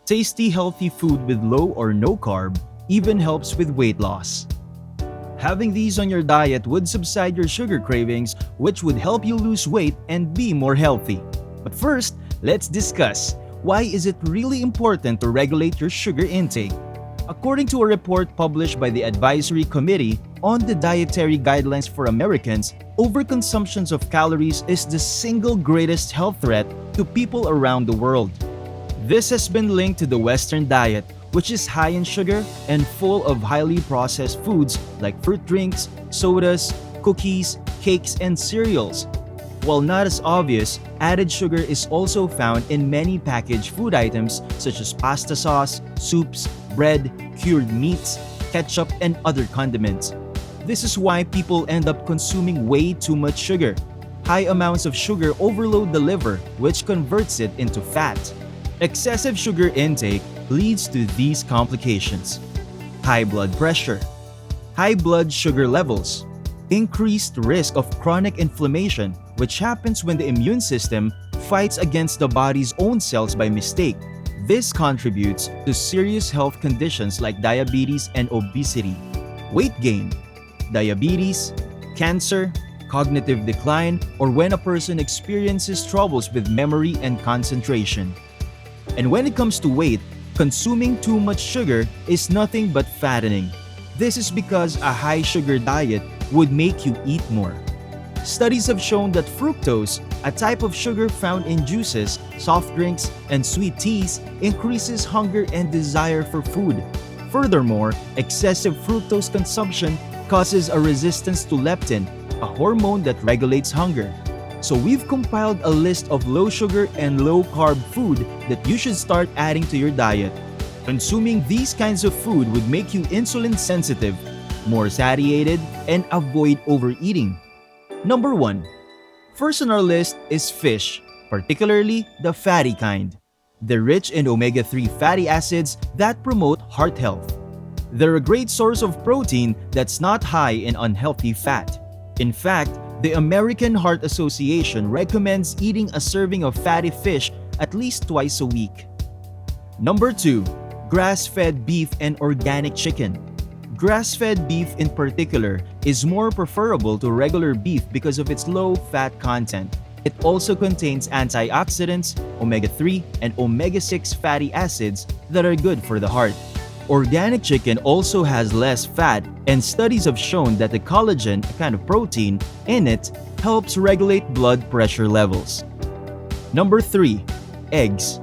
Tasty, healthy food with low or no carb even helps with weight loss. Having these on your diet would subside your sugar cravings, which would help you lose weight and be more healthy. But first, let's discuss why is it really important to regulate your sugar intake. According to a report published by the Advisory Committee on the Dietary Guidelines for Americans, overconsumption of calories is the single greatest health threat to people around the world. This has been linked to the Western diet, which is high in sugar and full of highly processed foods like fruit drinks, sodas, cookies, cakes, and cereals. While not as obvious, added sugar is also found in many packaged food items such as pasta sauce, soups, bread, cured meats, ketchup, and other condiments. This is why people end up consuming way too much sugar. High amounts of sugar overload the liver, which converts it into fat. Excessive sugar intake leads to these complications: high blood pressure, high blood sugar levels, increased risk of chronic inflammation, which happens when the immune system fights against the body's own cells by mistake. This contributes to serious health conditions like diabetes and obesity, weight gain, diabetes, cancer, cognitive decline, or when a person experiences troubles with memory and concentration. And when it comes to weight, consuming too much sugar is nothing but fattening. This is because a high sugar diet would make you eat more. Studies have shown that fructose, a type of sugar found in juices, soft drinks, and sweet teas, increases hunger and desire for food. Furthermore, excessive fructose consumption causes a resistance to leptin, a hormone that regulates hunger. So we've compiled a list of low sugar and low carb food that you should start adding to your diet. Consuming these kinds of food would make you insulin sensitive, more satiated, and avoid overeating. Number 1. First on our list is fish, particularly the fatty kind. They're rich in omega-3 fatty acids that promote heart health. They're a great source of protein that's not high in unhealthy fat. In fact, the American Heart Association recommends eating a serving of fatty fish at least twice a week. Number 2. Grass-fed beef and organic chicken. Grass-fed beef in particular is more preferable to regular beef because of its low fat content. It also contains antioxidants, omega-3, and omega-6 fatty acids that are good for the heart. Organic chicken also has less fat, and studies have shown that the collagen, a kind of protein, in it helps regulate blood pressure levels. Number 3. Eggs.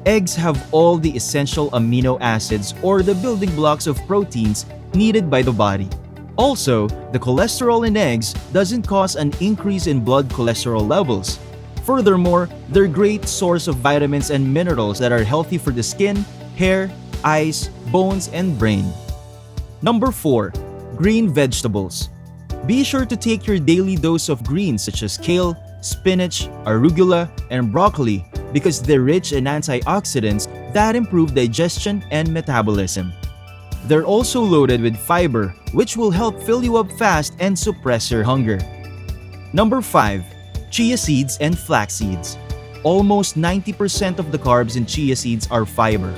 Eggs have all the essential amino acids or the building blocks of proteins needed by the body. Also, the cholesterol in eggs doesn't cause an increase in blood cholesterol levels. Furthermore, they're a great source of vitamins and minerals that are healthy for the skin, hair, eyes, bones, and brain. Number 4. Green vegetables. Be sure to take your daily dose of greens such as kale, spinach, arugula, and broccoli because they're rich in antioxidants that improve digestion and metabolism. They're also loaded with fiber, which will help fill you up fast and suppress your hunger. Number 5. Chia seeds and flax seeds. Almost 90% of the carbs in chia seeds are fiber.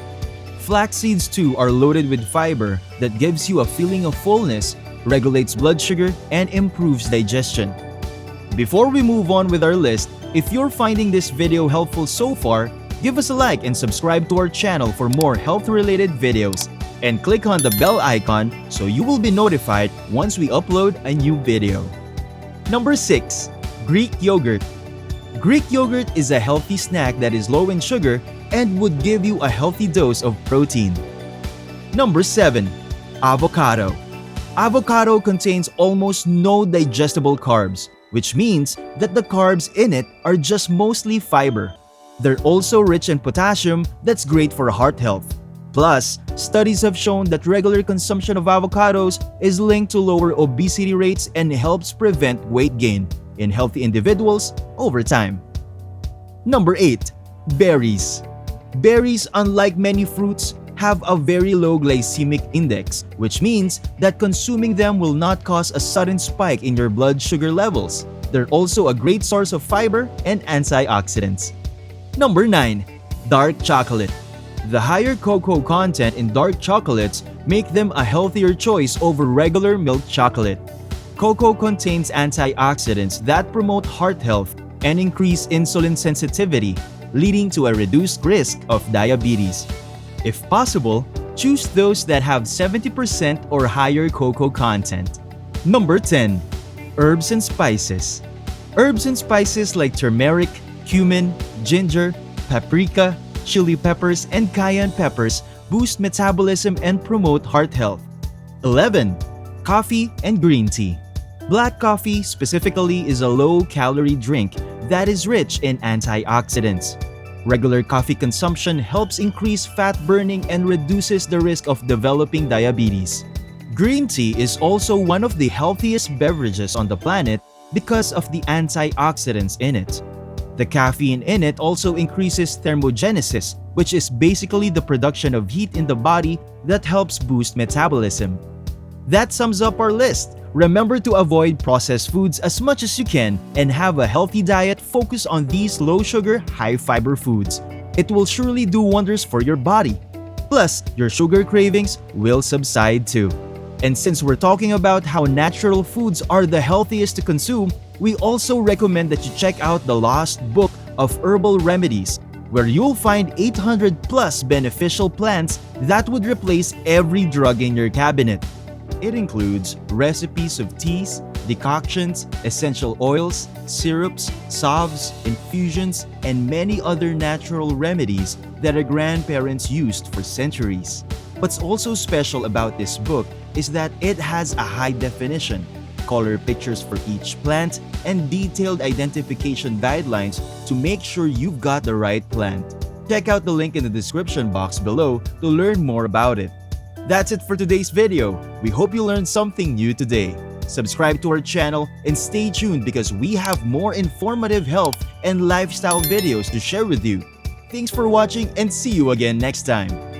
Flax seeds too are loaded with fiber that gives you a feeling of fullness, regulates blood sugar, and improves digestion. Before we move on with our list, if you're finding this video helpful so far, give us a like and subscribe to our channel for more health-related videos. And click on the bell icon so you will be notified once we upload a new video. Number 6. Greek yogurt. Greek yogurt is a healthy snack that is low in sugar and would give you a healthy dose of protein. Number 7. Avocado. Avocado contains almost no digestible carbs, which means that the carbs in it are just mostly fiber. They're also rich in potassium that's great for heart health. Plus, studies have shown that regular consumption of avocados is linked to lower obesity rates and helps prevent weight gain in healthy individuals over time. Number 8. Berries. Berries, unlike many fruits, have a very low glycemic index, which means that consuming them will not cause a sudden spike in your blood sugar levels. They're also a great source of fiber and antioxidants. Number 9. Dark chocolate. The higher cocoa content in dark chocolates make them a healthier choice over regular milk chocolate. Cocoa contains antioxidants that promote heart health and increase insulin sensitivity, leading to a reduced risk of diabetes. If possible, choose those that have 70% or higher cocoa content. Number 10. Herbs and spices. Herbs and spices like turmeric, cumin, ginger, paprika, chili peppers, and cayenne peppers boost metabolism and promote heart health. 11. Coffee and green tea. Black coffee specifically is a low-calorie drink that is rich in antioxidants. Regular coffee consumption helps increase fat burning and reduces the risk of developing diabetes. Green tea is also one of the healthiest beverages on the planet because of the antioxidants in it. The caffeine in it also increases thermogenesis, which is basically the production of heat in the body that helps boost metabolism. That sums up our list. Remember to avoid processed foods as much as you can and have a healthy diet focused on these low-sugar, high-fiber foods. It will surely do wonders for your body. Plus, your sugar cravings will subside too. And since we're talking about how natural foods are the healthiest to consume, we also recommend that you check out the Lost Book of Herbal Remedies, where you'll find 800 plus beneficial plants that would replace every drug in your cabinet. It includes recipes of teas, decoctions, essential oils, syrups, salves, infusions, and many other natural remedies that our grandparents used for centuries. What's also special about this book is that it has a high definition, color pictures for each plant, and detailed identification guidelines to make sure you've got the right plant. Check out the link in the description box below to learn more about it. That's it for today's video. We hope you learned something new today. Subscribe to our channel and stay tuned because we have more informative health and lifestyle videos to share with you. Thanks for watching and see you again next time.